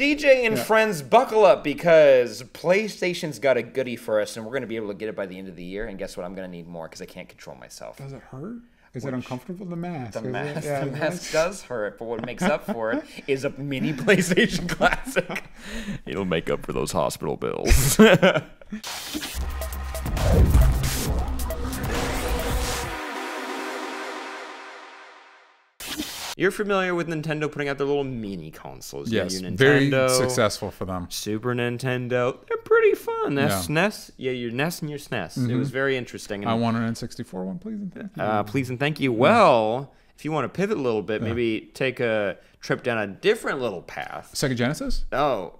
DJ and friends, buckle up because PlayStation's got a goodie for us, and we're going to be able to get it by the end of the year. And guess what? I'm going to need more because I can't control myself. Does it hurt? Is it uncomfortable? The mask. The mask does hurt, but what makes up for it is a mini PlayStation Classic. It'll make up for those hospital bills. You're familiar with Nintendo putting out their little mini consoles. Yes, your Nintendo, very successful for them. Super Nintendo. They're pretty fun. SNES. Yeah, your NES and your SNES. It was very interesting. And, I want an N64 one, please and thank you. Please and thank you. Well, if you want to pivot a little bit, maybe take a trip down a different little path. Sega Genesis? Oh.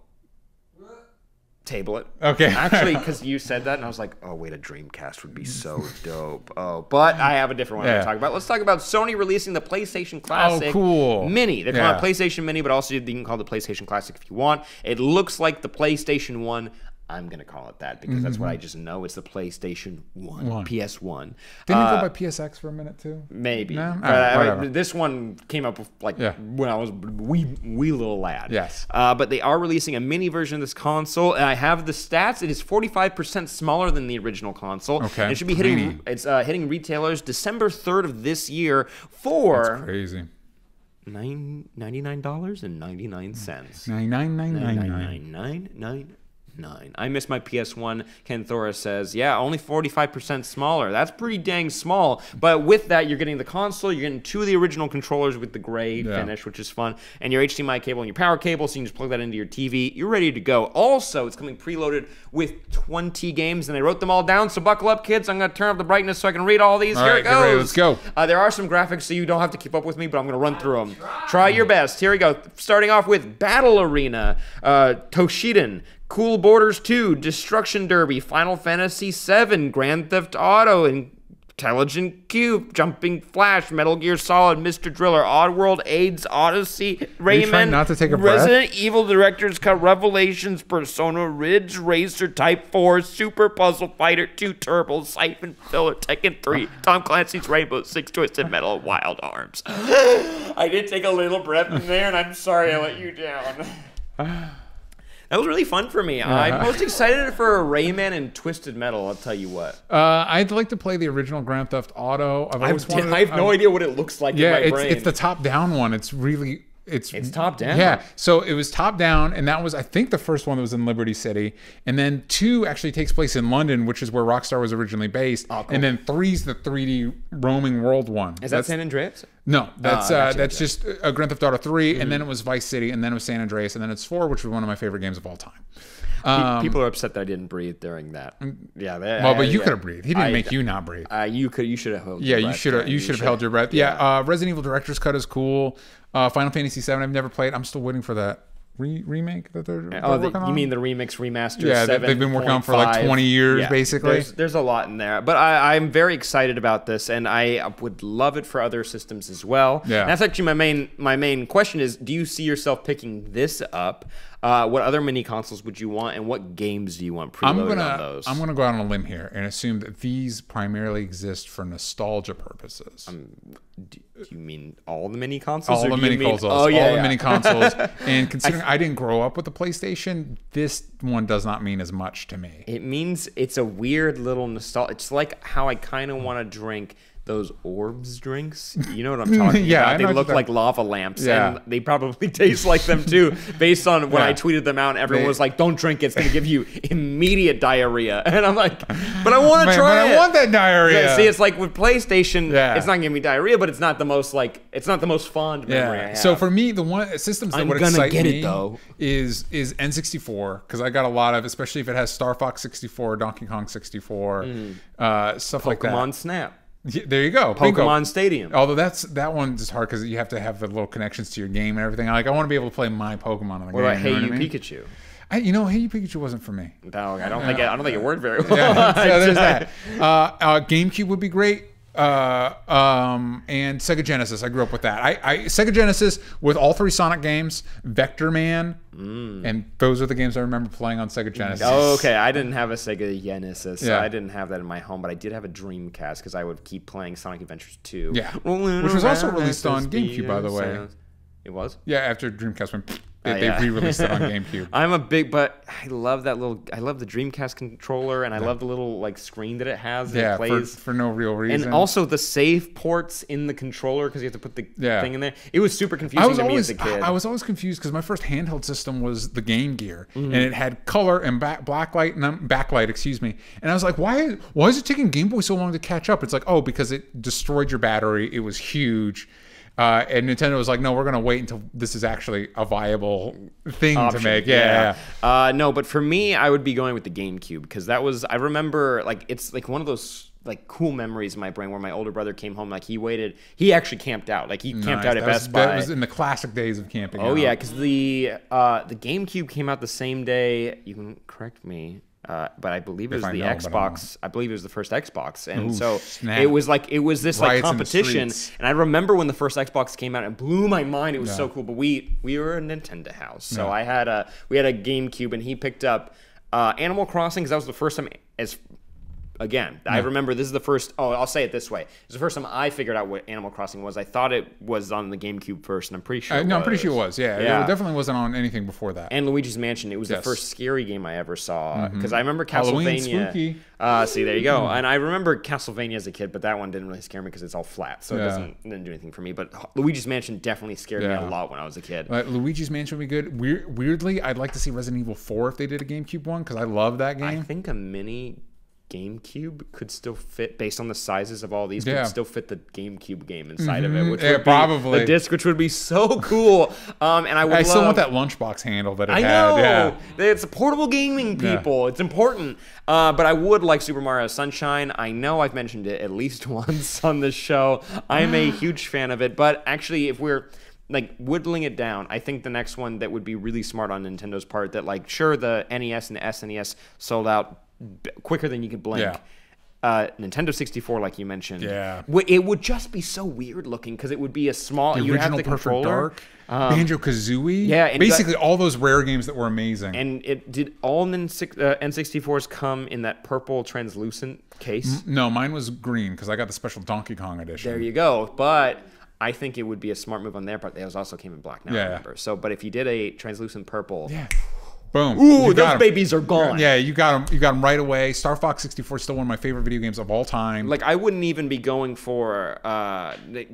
Table it. Okay. Actually, because you said that, and I was like, oh, wait, a Dreamcast would be so dope. Oh, but I have a different one to talk about. Let's talk about Sony releasing the PlayStation Classic Mini. They call it PlayStation Mini, but also you can call it the PlayStation Classic if you want. It looks like the PlayStation 1. I'm going to call it that because that's what I just know. It's the PlayStation 1, PS1. Didn't it go by PSX for a minute, too? Maybe. No? This one came up like when I was a wee little lad. Yes. But they are releasing a mini version of this console, and I have the stats. It is 45% smaller than the original console. Okay. And it should be hitting hitting retailers December 3rd of this year for... That's crazy. $99.99. $99.99. I miss my PS1. Ken Thora says, yeah, only 45% smaller. That's pretty dang small. But with that, you're getting the console. You're getting two of the original controllers with the gray finish, which is fun. And your HDMI cable and your power cable, so you can just plug that into your TV. You're ready to go. Also, it's coming preloaded with 20 games, and I wrote them all down. So buckle up, kids. I'm going to turn up the brightness so I can read all these. Here it goes. Get ready, let's go. There are some graphics, so you don't have to keep up with me, but I'm going to run through them. Try your best. Here we go. Starting off with Battle Arena, Toshinden, Cool Borders 2, Destruction Derby, Final Fantasy VII, Grand Theft Auto, Intelligent Qube, Jumping Flash, Metal Gear Solid, Mr. Driller, Oddworld, AIDS, Odyssey, Rayman, not to take a breath? Resident Evil Director's Cut, Revelations, Persona, Ridge Racer, Type 4, Super Puzzle Fighter 2, Turbo, Syphon Filter, Tekken 3, Tom Clancy's Rainbow Six, Twisted Metal, Wild Arms. I did take a little breath in there, and I'm sorry I let you down. That was really fun for me. I'm most excited for Rayman and Twisted Metal, I'll tell you what. I'd like to play the original Grand Theft Auto. I have no idea what it looks like in my brain. It's the top-down one. It's really... It's top down. Yeah. So it was top down, and that was, I think, the first one that was in Liberty City. And then 2 actually takes place in London, which is where Rockstar was originally based. Oh, cool. And then 3's the 3D roaming world one. Is that San Andreas? No, that's just Grand Theft Auto 3, and then it was Vice City, and then it was San Andreas, and then it's 4, which was one of my favorite games of all time. People are upset that I didn't breathe during that. Yeah. But you could have breathed. He didn't make you not breathe. You should have held your breath. You should have held your breath. Yeah. Resident Evil Director's Cut is cool. Final Fantasy VII I've never played. I'm still waiting for that remake that they're working on. You mean the remix remaster? Yeah, they've been working on for like 20 years, basically. There's a lot in there, but I'm very excited about this, and I would love it for other systems as well. Yeah, and that's actually my main question is: do you see yourself picking this up? What other mini consoles would you want, and what games do you want preloaded on those? I'm gonna go out on a limb here and assume that these primarily exist for nostalgia purposes. Do you mean all the mini consoles? All the mini consoles. All the mini consoles. And considering I didn't grow up with the PlayStation, this one does not mean as much to me. It means it's a weird little nostalgia. It's like how I kind of want to drink those orbs drinks. You know what I'm talking about? They look like lava lamps, and they probably taste like them too, based on when I tweeted them out, and everyone was like, don't drink it, it's going to give you immediate diarrhea. And I'm like, but I want to try it. I want that diarrhea. See, it's like with PlayStation, it's not giving me diarrhea, but it's not the most fond memory I have. So for me, the one systems that would excite me is N64, because I got a lot of, especially if it has Star Fox 64, Donkey Kong 64, stuff like that. Pokemon Snap. Yeah, there you go. Pokemon Bingo. Stadium. Although that one is hard because you have to have the little connections to your game and everything. I want to be able to play my Pokemon on the game. What about Hey You Pikachu? Hey You Pikachu wasn't for me. No, I don't think it worked very well. Yeah, so there's that. GameCube would be great. And Sega Genesis. I grew up with that. Sega Genesis with all 3 Sonic games, Vector Man, and those are the games I remember playing on Sega Genesis. Oh, okay. I didn't have a Sega Genesis, so I didn't have that in my home, but I did have a Dreamcast because I would keep playing Sonic Adventures 2. Yeah, which was also released on GameCube, by the way. It was? Yeah, after Dreamcast went. They re-released it on GameCube. I'm a big, but I love that little. I love the Dreamcast controller, and I love the little like screen that it has. Yeah, it plays for no real reason. And also the save ports in the controller because you have to put the thing in there. It was super confusing to me as a kid. I was always confused because my first handheld system was the Game Gear, and it had color and backlight, excuse me. And I was like, why is it taking Game Boy so long to catch up? It's like, oh, because it destroyed your battery. It was huge. And Nintendo was like, no, we're going to wait until this is actually a viable thing to make. No, but for me, I would be going with the GameCube because that was, I remember, like, it's like one of those like cool memories in my brain where my older brother came home, like he actually camped out. Like he camped out at Best Buy. That was in the classic days of camping out. Oh yeah, because the GameCube came out the same day. You can correct me. But I believe it was the Xbox. I believe it was the first Xbox, and it was this like competition. And I remember when the first Xbox came out, it blew my mind. It was so cool. But we were a Nintendo house, so we had a GameCube, and he picked up Animal Crossing because that was the first time. I remember this is the first. Oh, I'll say it this way: it's the first time I figured out what Animal Crossing was. I thought it was on the GameCube first, and I'm pretty sure. I'm pretty sure it was. Yeah, it definitely wasn't on anything before that. And Luigi's Mansion. It was the first scary game I ever saw because I remember Halloween, Castlevania. spooky. See, there you go. And I remember Castlevania as a kid, but that one didn't really scare me because it's all flat, so it didn't do anything for me. But Luigi's Mansion definitely scared me a lot when I was a kid. Luigi's Mansion would be good. Weirdly, I'd like to see Resident Evil 4 if they did a GameCube one because I love that game. I think a mini GameCube could still fit, based on the sizes of all these, could still fit the GameCube game inside of it, which would probably the disc, which would be so cool. And I still want that lunchbox handle that it had. I know. It's a portable gaming, people. It's important. But I would like Super Mario Sunshine. I know I've mentioned it at least once on this show. I'm a huge fan of it. But actually, if we're like whittling it down, I think the next one that would be really smart on Nintendo's part, that like sure the NES and the SNES sold out quicker than you could blink. Nintendo 64, like you mentioned, it would just be so weird looking because it would be a small. The you have the Perfect controller. Dark, Banjo-Kazooie, and basically all those rare games that were amazing. And it did all N64s come in that purple translucent case? No, mine was green because I got the special Donkey Kong edition. There you go, but. I think it would be a smart move on their part. They also came in black now, I remember. So, but if you did a translucent purple, boom. Ooh, those babies are gone. Yeah, you got them. You got them right away. Star Fox 64 is still one of my favorite video games of all time. Like I wouldn't even be going for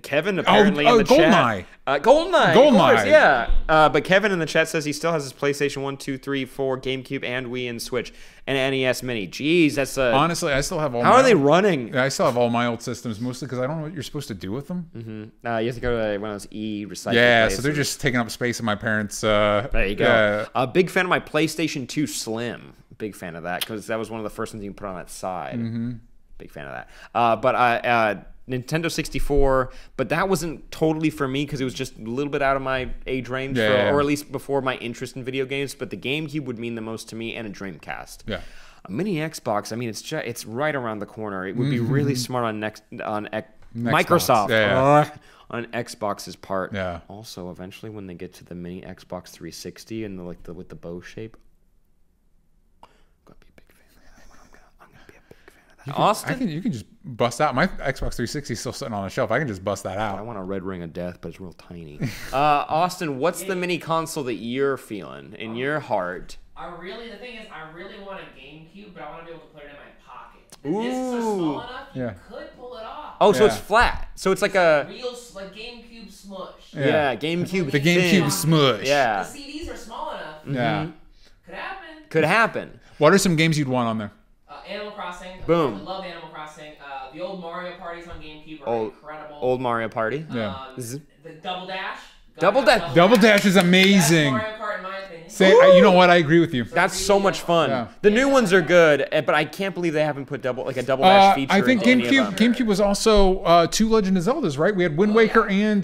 Kevin apparently in the GoldenEye. chat. GoldenEye. GoldenEye. Of course, yeah. But Kevin in the chat says he still has his PlayStation 1, 2, 3, 4, GameCube, and Wii and Switch, and NES Mini. Jeez, that's honestly, I still have all. How are they running? I still have all my old systems, mostly because I don't know what you're supposed to do with them. You have to go to one of those recycle places. So they're just taking up space in my parents. There you go. A big fan of my PlayStation 2 Slim. Big fan of that because that was one of the first ones you can put on that side. Big fan of that. But Nintendo 64, but that wasn't totally for me because it was just a little bit out of my age range, or at least before my interest in video games. But the GameCube would mean the most to me, and a Dreamcast. Yeah. A mini Xbox, I mean, it's right around the corner. It would be really smart on Microsoft. On Xbox's part. Yeah. Also, eventually, when they get to the mini Xbox 360 and with the bow shape, I'm gonna be a big fan of that. I'm gonna be a big fan of that. Austin, you can just bust out my Xbox 360 is still sitting on the shelf. I can just bust that out. I want a red ring of death, but it's real tiny. Austin, what's the mini console that you're feeling in your heart? The thing is, I really want a GameCube, but I want to be able to put it in my pocket. Ooh. Discs are small enough, you could pull it off. Oh, so it's flat. So it's like a real like GameCube smush. Yeah, GameCube. The GameCube smush. Yeah. The CDs are small enough. Yeah. Could happen. What are some games you'd want on there? Animal Crossing. Boom. I love Animal Crossing. The old Mario parties on GameCube are incredible. Old Mario Party. Yeah. The Double Dash. Double Dash is amazing. Best Mario Kart in my opinion. You know what? I agree with you. That's so much fun. Yeah. The new ones are good, but I can't believe they haven't put a Double Dash feature. I think GameCube was also 2 Legend of Zeldas, right? We had Wind Waker and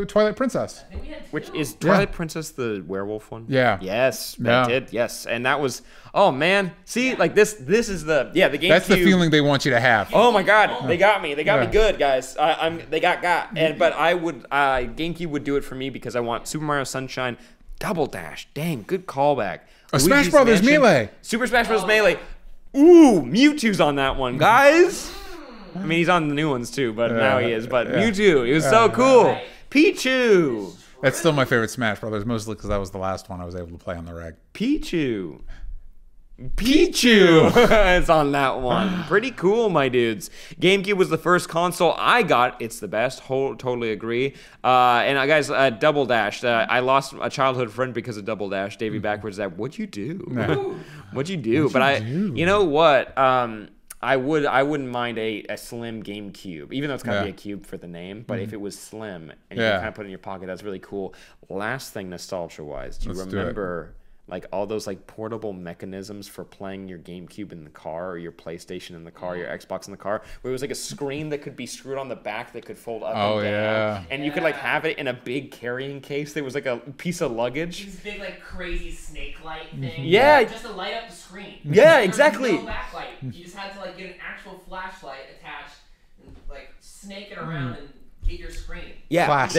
Twilight Princess. Which is Twilight Princess the werewolf one? Yeah. Yes, that did. Yes, and that was. Oh man, see, like this is the GameCube. That's the feeling they want you to have. Oh my God, they got me. They got me good, guys. They got. But I would GameCube would do it for me because I want Super Mario Sunshine, Double Dash. Dang, good callback. Smash Brothers Melee. Super Smash Bros. Melee. Ooh, Mewtwo's on that one, guys. I mean, he's on the new ones too, but now he is. But Mewtwo, it was so cool. Pichu. That's still my favorite Smash Brothers, mostly because that was the last one I was able to play on the reg. Pichu. Pichu! It's on that one. Pretty cool, my dudes. GameCube was the first console I got. It's the best. Totally agree. And guys, Double Dash. I lost a childhood friend because of Double Dash. Davey Backwards. What'd you do? What'd you do? You know what? I wouldn't mind a slim GameCube, even though it's got to be a cube for the name. But if it was slim and you can kind of put it in your pocket, that's really cool. Last thing, nostalgia-wise, do you remember like all those like portable mechanisms for playing your GameCube in the car, or your PlayStation in the car, your Xbox in the car, where it was like a screen that could be screwed on the back that could fold up and down, and you could like have it in a big carrying case that was like a piece of luggage. These big like crazy snake light thing. Yeah, just to light up the screen. Yeah, exactly. No backlight. You just had to like get an actual flashlight attached and like snake it around and get your screen. Yeah,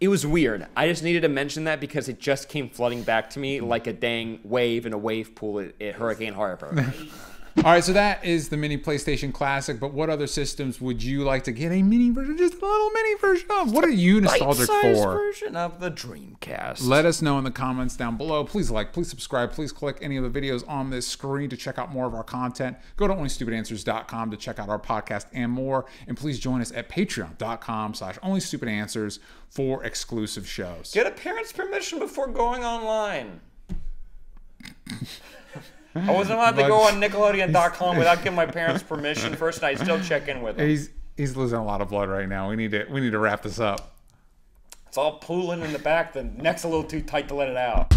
it was weird. I just needed to mention that because it just came flooding back to me like a dang wave in a wave pool at Hurricane Harbor. All right, so that is the mini PlayStation Classic, but what other systems would you like to get a mini version, just a little mini version of? What are you nostalgic for? Version of the Dreamcast. Let us know in the comments down below. Please like, please subscribe, please click any of the videos on this screen to check out more of our content. Go to onlystupidanswers.com to check out our podcast and more, and please join us at patreon.com/onlystupidanswers for exclusive shows. Get a parent's permission before going online. I wasn't allowed to go on Nickelodeon.com without getting my parents' permission first, and I still check in with them. He's losing a lot of blood right now. We need to wrap this up. It's all pooling in the back. The neck's a little too tight to let it out.